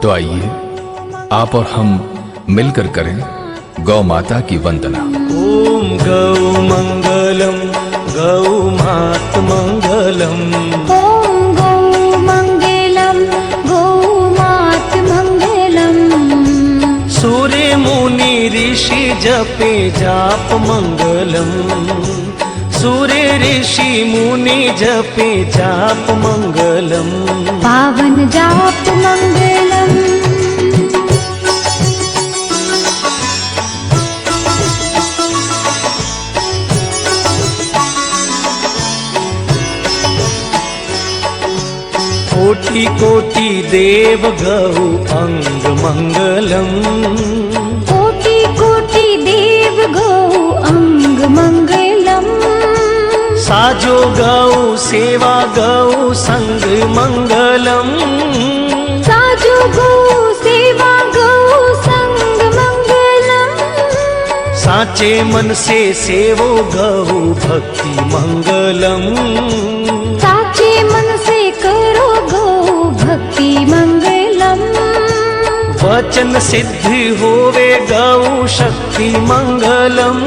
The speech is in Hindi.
तो आइए आप और हम मिलकर करें गौ माता की वंदना। ओम गौ मंगलम गौ मात मंगलम। ओम गौ मंगलम गौ मात मंगलम। सूर्य मुनि ऋषि जपे जाप मंगलम। सूर्य ऋषि मुनि जपे जाप मंगलम। पावन जाप मंगलम। कोटि कोटि देव गौ अंग मंगलम। कोटि कोटि देव गौ अंग मंगलम। साजो गौ सेवा गौ संग मंगलम। साजो गौ सेवा गौ संग मंगलम। साचे मन से सेवो गौ भक्ति मंगलम। साचे मन से करो गौ भक्ति मंगलम। वचन सिद्धि होवे गौ शक्ति मंगलम।